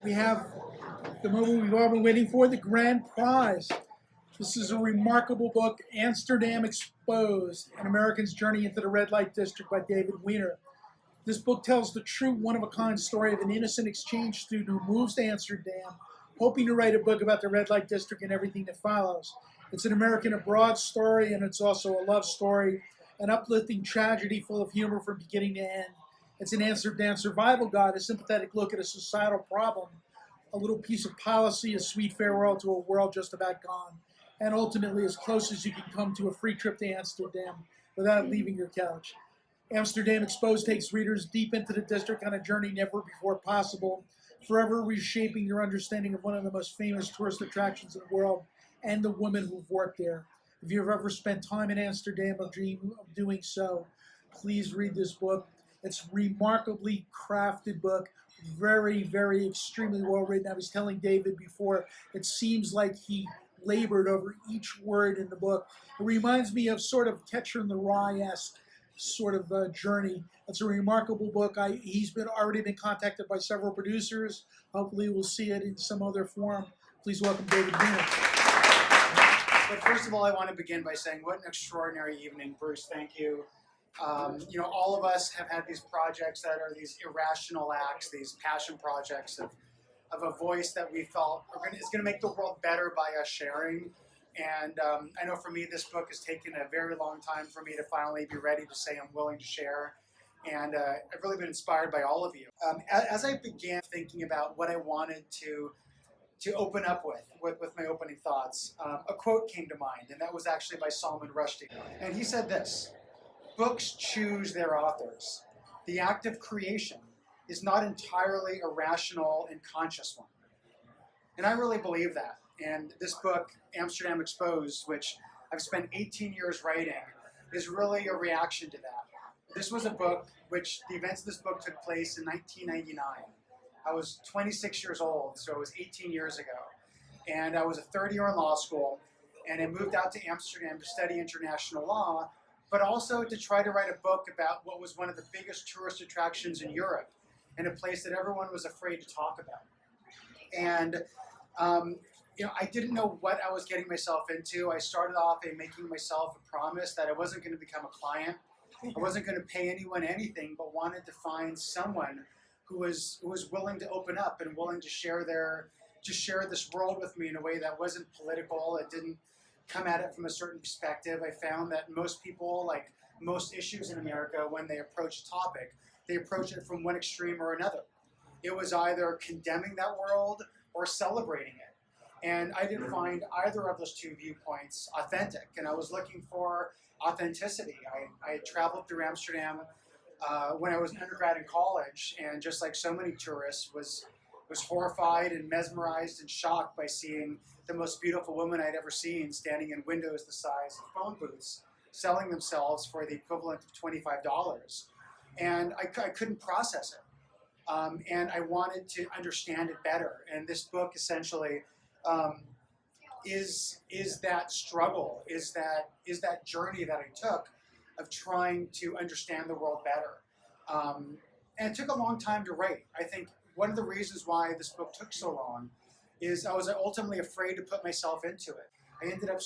We have the moment we've all been waiting for, the grand prize. This is a remarkable book, Amsterdam Exposed, An American's Journey into the Red Light District by David Wienir. This book tells the true one-of-a-kind story of an innocent exchange student who moves to Amsterdam, hoping to write a book about the red light district and everything that follows. It's an American abroad story, and it's also a love story, an uplifting tragedy full of humor from beginning to end. It's an Amsterdam survival guide, a sympathetic look at a societal problem, a little piece of policy, a sweet farewell to a world just about gone, and ultimately as close as you can come to a free trip to Amsterdam without leaving your couch. Amsterdam Exposed takes readers deep into the district on a journey never before possible, forever reshaping your understanding of one of the most famous tourist attractions in the world and the women who've worked there. If you've ever spent time in Amsterdam or dream of doing so, please read this book. It's a remarkably crafted book, very, very extremely well written. I was telling David before, it seems like he labored over each word in the book. It reminds me of sort of Catcher in the Rye-esque sort of journey. It's a remarkable book. He's already been contacted by several producers. Hopefully we'll see it in some other form. Please welcome David Wienir. But first of all, I want to begin by saying what an extraordinary evening, Bruce. Thank you. All of us have had these projects that are these irrational acts, these passion projects of a voice that we felt is going to make the world better by us sharing. And I know for me, this book has taken a very long time for me to finally be ready to say I'm willing to share. And I've really been inspired by all of you. As I began thinking about what I wanted to open up with my opening thoughts, a quote came to mind, and that was actually by Salman Rushdie. And he said this: "Books choose their authors. The act of creation is not entirely a rational and conscious one." And I really believe that. And this book, Amsterdam Exposed, which I've spent 18 years writing, is really a reaction to that. This was a book which, the events of this book took place in 1999. I was 26 years old, so it was 18 years ago. And I was a third year in law school, and I moved out to Amsterdam to study international law, but also to try to write a book about what was one of the biggest tourist attractions in Europe, and a place that everyone was afraid to talk about. And I didn't know what I was getting myself into. I started off making myself a promise that I wasn't going to become a client. I wasn't going to pay anyone anything, but wanted to find someone who was willing to open up and willing to share this world with me in a way that wasn't political. It didn't come at it from a certain perspective. I found that most people, like most issues in America, when they approach a topic, they approach it from one extreme or another. It was either condemning that world or celebrating it. And I didn't find either of those two viewpoints authentic, and I was looking for authenticity. I traveled through Amsterdam when I was an undergrad in college, and just like so many tourists, was horrified and mesmerized and shocked by seeing the most beautiful woman I'd ever seen standing in windows the size of phone booths, selling themselves for the equivalent of $25. And I couldn't process it. And I wanted to understand it better. And this book essentially is that struggle, is that journey that I took of trying to understand the world better. And it took a long time to write. I think one of the reasons why this book took so long is I was ultimately afraid to put myself into it. I ended up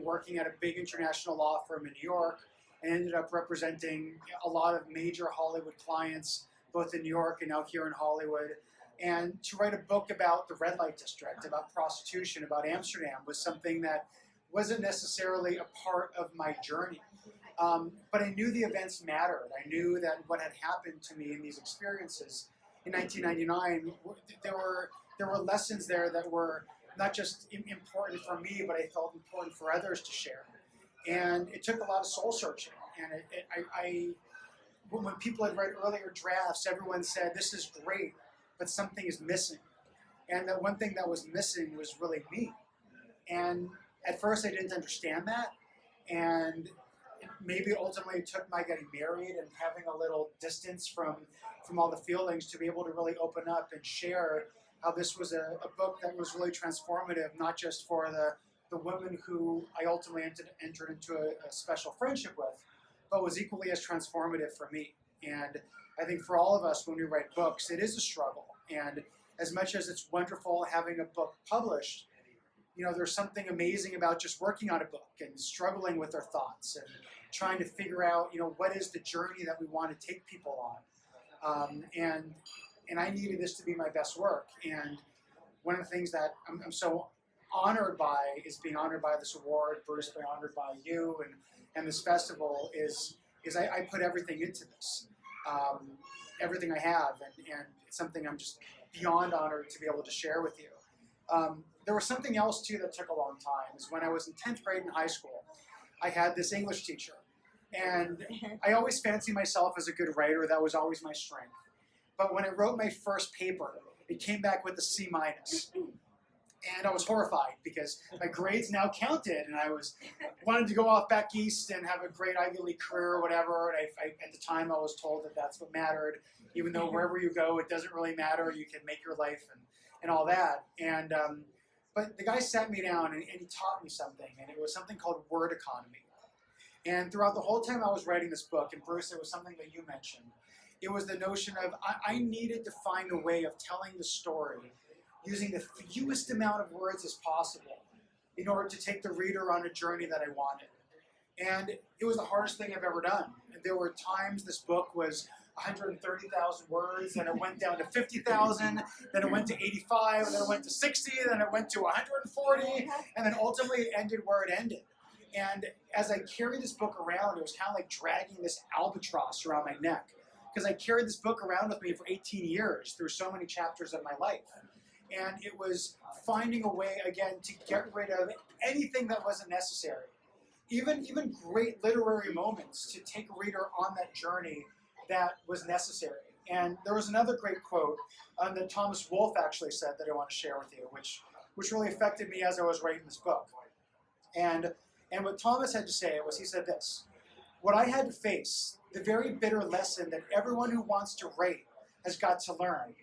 working at a big international law firm in New York, and ended up representing a lot of major Hollywood clients, both in New York and now here in Hollywood. And to write a book about the red light district, about prostitution, about Amsterdam, was something that wasn't necessarily a part of my journey. But I knew the events mattered. I knew that what had happened to me in these experiences in 1999, there were lessons there that were not just important for me, but I felt important for others to share. And it took a lot of soul searching. And when people had read earlier drafts, everyone said, "This is great, but something is missing." And the one thing that was missing was really me. And at first I didn't understand that. And maybe ultimately it took my getting married and having a little distance from all the feelings to be able to really open up and share how this was a book that was really transformative, not just for the women who I ultimately entered into a special friendship with, but was equally as transformative for me. And I think for all of us, when we write books, it is a struggle. And as much as it's wonderful having a book published, there's something amazing about just working on a book and struggling with our thoughts and trying to figure out, what is the journey that we want to take people on. And I needed this to be my best work. And one of the things that I'm so honored by is being honored by this award, Bruce, being honored by you and this festival is I put everything into this, everything I have, and it's something I'm just beyond honored to be able to share with you. There was something else too that took a long time. Is when I was in 10th grade in high school, I had this English teacher, and I always fancied myself as a good writer. That was always my strength. But when I wrote my first paper, it came back with a C-. And I was horrified because my grades now counted, and I wanted to go off back east and have a great Ivy League career or whatever. And at the time, I was told that that's what mattered, even though wherever you go, it doesn't really matter. You can make your life and all that. And but the guy sat me down and he taught me something, and it was something called word economy. And throughout the whole time I was writing this book, and Bruce, it was something that you mentioned. It was the notion of I needed to find a way of telling the story using the fewest amount of words as possible in order to take the reader on a journey that I wanted. And it was the hardest thing I've ever done. And there were times this book was 130,000 words, then it went down to 50,000, then it went to 85, then it went to 60, then it went to 140, and then ultimately it ended where it ended. And as I carried this book around, it was kind of like dragging this albatross around my neck, because I carried this book around with me for 18 years through so many chapters of my life. And it was finding a way, again, to get rid of anything that wasn't necessary. Even great literary moments to take a reader on that journey that was necessary. And there was another great quote that Thomas Wolfe actually said that I want to share with you, which really affected me as I was writing this book. And what Thomas had to say was, he said this: "What I had to face, the very bitter lesson that everyone who wants to write has got to learn,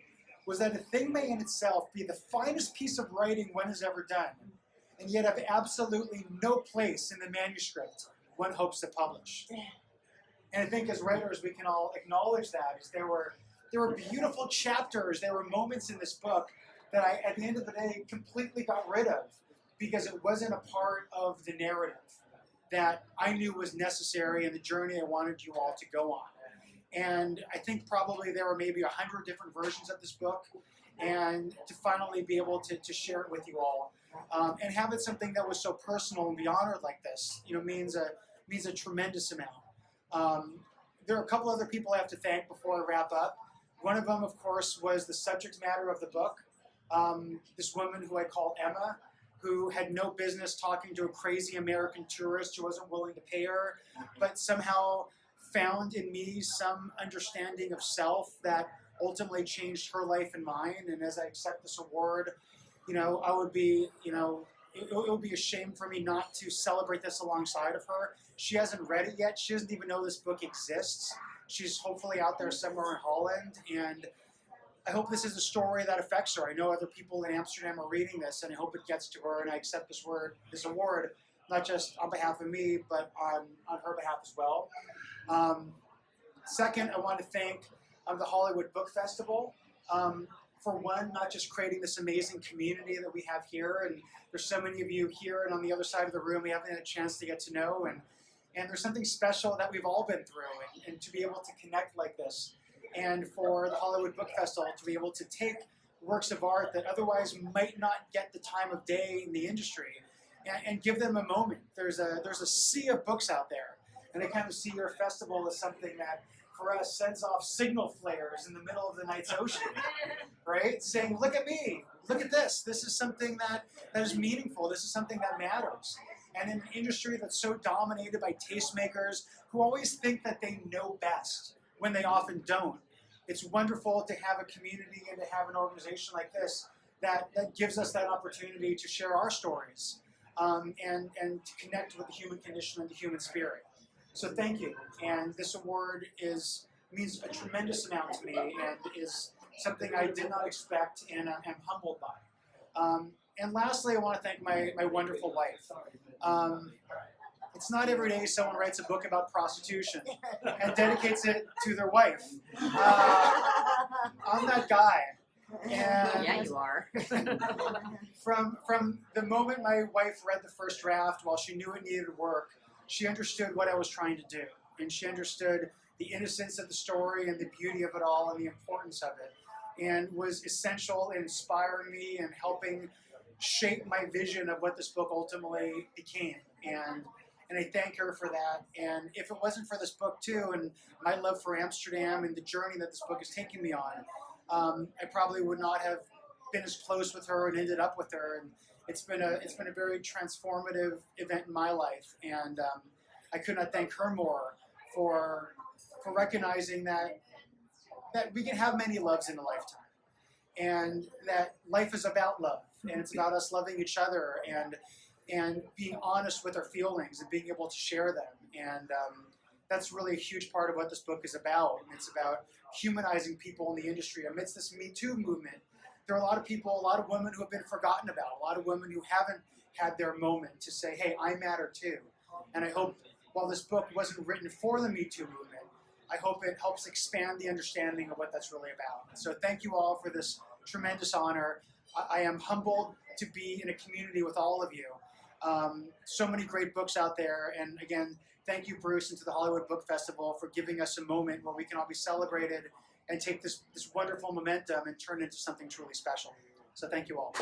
was that a thing may in itself be the finest piece of writing one has ever done, and yet have absolutely no place in the manuscript one hopes to publish." And I think as writers we can all acknowledge that, is there were beautiful chapters, there were moments in this book that I, at the end of the day, completely got rid of because it wasn't a part of the narrative that I knew was necessary in the journey I wanted you all to go on. And I think probably there were maybe 100 different versions of this book, and to finally be able to share it with you all, and have it something that was so personal and be honored like this, means a tremendous amount. There are a couple other people I have to thank before I wrap up. One of them, of course, was the subject matter of the book. This woman who I call Emma, who had no business talking to a crazy American tourist who wasn't willing to pay her, but somehow found in me some understanding of self that ultimately changed her life and mine. And as I accept this award, I would be, it would be a shame for me not to celebrate this alongside of her. She hasn't read it yet. She doesn't even know this book exists. She's hopefully out there somewhere in Holland, and I hope this is a story that affects her. I know other people in Amsterdam are reading this, and I hope it gets to her, and I accept this award, not just on behalf of me, but on her behalf as well. Second, I want to thank the Hollywood Book Festival. For one, not just creating this amazing community that we have here, and there's so many of you here and on the other side of the room we haven't had a chance to get to know, and there's something special that we've all been through, and to be able to connect like this, and for the Hollywood Book Festival to be able to take works of art that otherwise might not get the time of day in the industry, and give them a moment. There's a sea of books out there, and I kind of see your festival as something that, for us, sends off signal flares in the middle of the night's ocean, right? Saying, look at me, look at this. This is something that is meaningful. This is something that matters. And in an industry that's so dominated by tastemakers who always think that they know best when they often don't, it's wonderful to have a community and to have an organization like this that gives us that opportunity to share our stories, and to connect with the human condition and the human spirit. So thank you, and this award means a tremendous amount to me, and is something I did not expect, and I'm humbled by. And lastly, I want to thank my wonderful wife. It's not every day someone writes a book about prostitution and dedicates it to their wife. I'm that guy. And Yeah, you are. from the moment my wife read the first draft, while she knew it needed work, she understood what I was trying to do, and she understood the innocence of the story and the beauty of it all and the importance of it, and was essential in inspiring me and helping shape my vision of what this book ultimately became. And I thank her for that. And if it wasn't for this book too, and my love for Amsterdam and the journey that this book has taken me on, I probably would not have been as close with her and ended up with her. And it's been a very transformative event in my life. And I could not thank her more for recognizing that we can have many loves in a lifetime, and that life is about love, and it's about us loving each other and being honest with our feelings and being able to share them. And that's really a huge part of what this book is about. And it's about humanizing people in the industry amidst this Me Too movement. There are a lot of people, a lot of women who have been forgotten about, a lot of women who haven't had their moment to say, hey, I matter too. And I hope, while this book wasn't written for the Me Too movement, I hope it helps expand the understanding of what that's really about. So thank you all for this tremendous honor. I am humbled to be in a community with all of you. So many great books out there. And again, thank you, Bruce, and to the Hollywood Book Festival for giving us a moment where we can all be celebrated and take this wonderful momentum and turn it into something truly special. So thank you all.